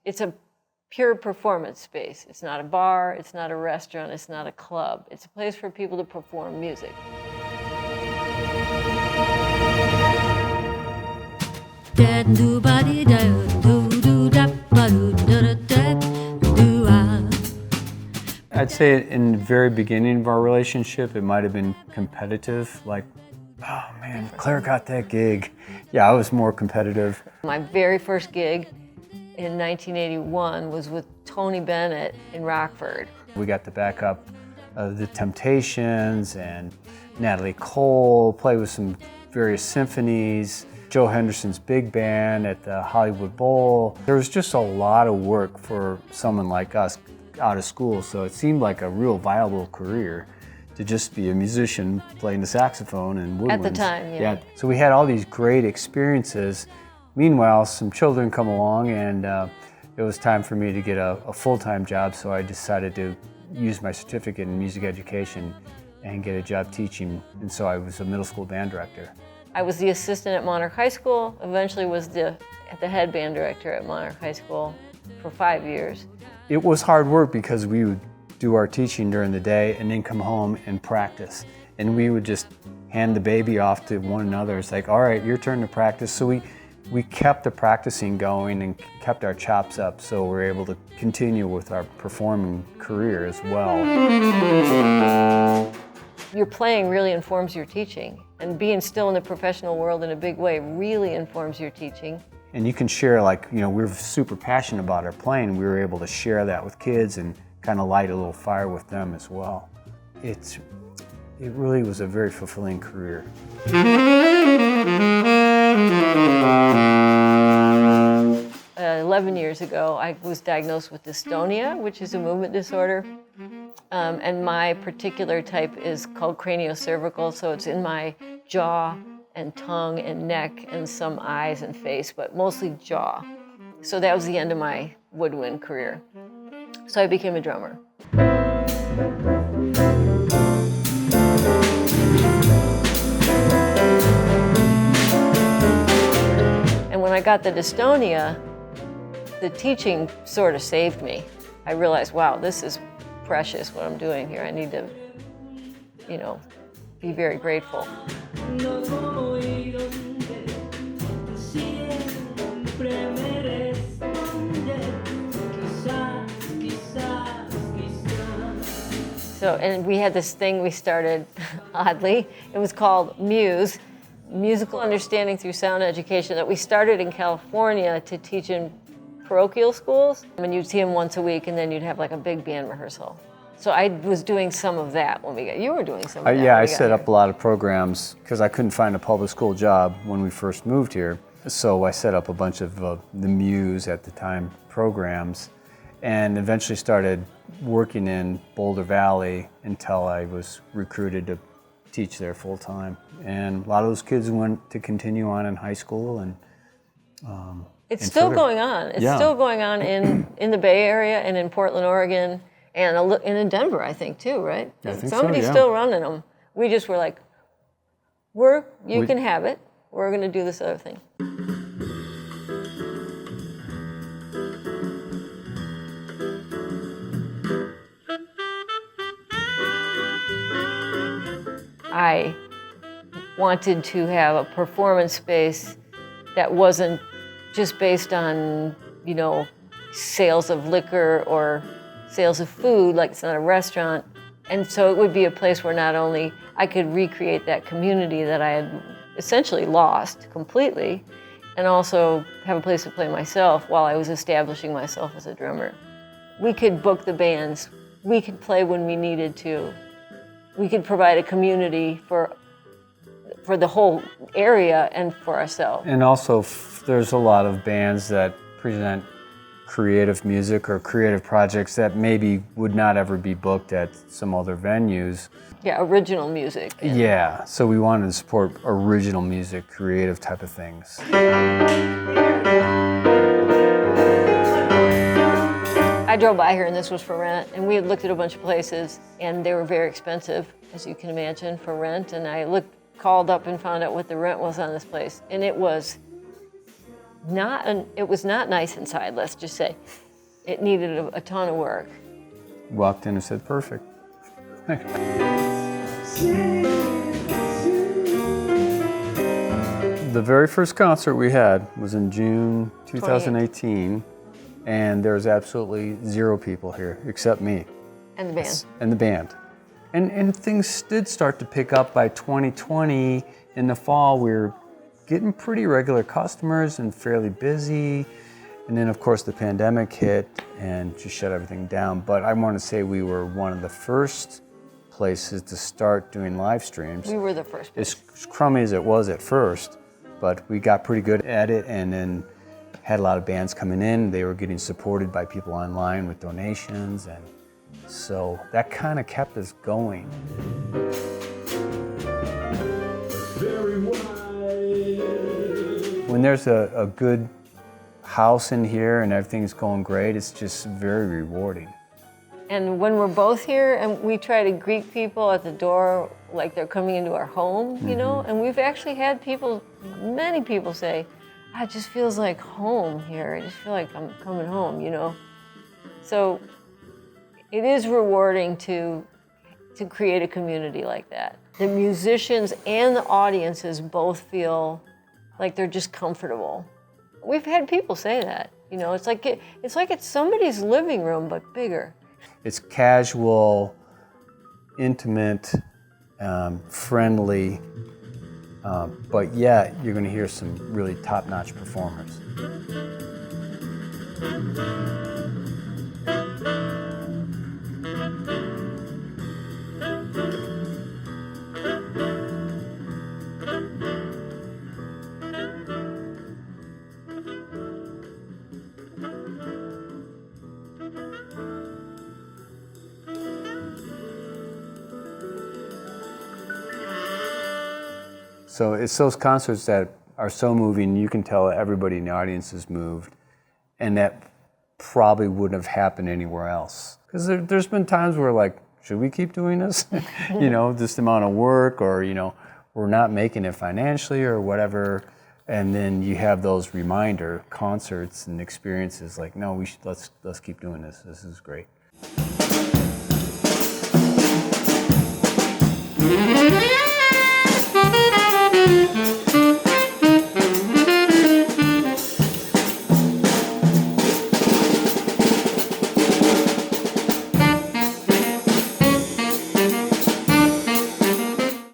It's a pure performance space. It's not a bar, it's not a restaurant, it's not a club. It's a place for people to perform music. I'd say in the very beginning of our relationship, it might have been competitive, like, oh man, Claire got that gig. Yeah, I was more competitive. My very first gig in 1981 was with Tony Bennett in Rockford. We got to back up the Temptations and Natalie Cole, play with some various symphonies, Joe Henderson's big band at the Hollywood Bowl. There was just a lot of work for someone like us out of school, so it seemed like a real viable career to just be a musician playing the saxophone and woodwinds. At the time, yeah. So we had all these great experiences. Meanwhile, some children come along and it was time for me to get a full-time job, so I decided to use my certificate in music education and get a job teaching, and so I was a middle school band director. I was the assistant at Monarch High School, eventually was the head band director at Monarch High School for 5 years. It was hard work because we would do our teaching during the day and then come home and practice. And we would just hand the baby off to one another. It's like, all right, your turn to practice. So we kept the practicing going and kept our chops up, so we're able to continue with our performing career as well. Your playing really informs your teaching, and being still in the professional world in a big way really informs your teaching. And you can share, like, you know, we're super passionate about our playing. We were able to share that with kids and kind of light a little fire with them as well. It really was a very fulfilling career. 11 years ago, I was diagnosed with dystonia, which is a movement disorder. And my particular type is called craniocervical, so it's in my jaw and tongue and neck and some eyes and face, but mostly jaw. So that was the end of my woodwind career. So I became a drummer. And when I got the dystonia, the teaching sort of saved me. I realized, wow, this is precious what I'm doing here. I need to, you know, be very grateful. So, and we had this thing we started, oddly, it was called Muse, Musical Understanding Through Sound Education, that we started in California to teach in parochial schools. And you'd see them once a week, and then you'd have like a big band rehearsal. So I was doing some of that when we got, you were doing some of that. Yeah, I set up a lot of programs because I couldn't find a public school job when we first moved here. So I set up a bunch of the Muse at the time programs, and eventually started working in Boulder Valley until I was recruited to teach there full time. And a lot of those kids went to continue on in high school, and it's still going on. It's still going on in the Bay Area and in Portland, Oregon, and in Denver, I think too, right? I think Somebody's so, yeah. still running them. We just were like, you can have it. We're going to do this other thing. I wanted to have a performance space that wasn't just based on, you know, sales of liquor or sales of food, like it's not a restaurant. And so it would be a place where not only I could recreate that community that I had essentially lost completely, and also have a place to play myself while I was establishing myself as a drummer. We could book the bands. We could play when we needed to. We could provide a community for the whole area and for ourselves. And also, there's a lot of bands that present creative music or creative projects that maybe would not ever be booked at some other venues. Yeah, original music. Yeah, so we wanted to support original music, creative type of things. I drove by here and this was for rent, and we had looked at a bunch of places and they were very expensive, as you can imagine, for rent. And I called up and found out what the rent was on this place, and it was it was not nice inside, let's just say. It needed a ton of work. Walked in and said, perfect. The very first concert we had was in June 2018, and there was absolutely 0 people here except me. And the band. And the band. And things did start to pick up by 2020. In the fall, we were getting pretty regular customers and fairly busy. And then, of course, the pandemic hit and just shut everything down. But I want to say we were one of the first places to start doing live streams. We were the first place. As crummy as it was at first, but we got pretty good at it, and then had a lot of bands coming in. They were getting supported by people online with donations, and so that kind of kept us going. When there's a good house in here and everything's going great, it's just very rewarding. And when we're both here and we try to greet people at the door like they're coming into our home, you know, and we've actually had many people say, it just feels like home here. I just feel like I'm coming home, you know. So it is rewarding to create a community like that. The musicians and the audiences both feel like they're just comfortable. We've had people say that, you know, it's like it's somebody's living room, but bigger. It's casual, intimate, friendly, but yet you're going to hear some really top-notch performers. So it's those concerts that are so moving, you can tell everybody in the audience is moved, and that probably wouldn't have happened anywhere else. Because there's been times where, like, should we keep doing this? You know, this amount of work, or, you know, we're not making it financially or whatever. And then you have those reminder concerts and experiences like, no, let's keep doing this. This is great.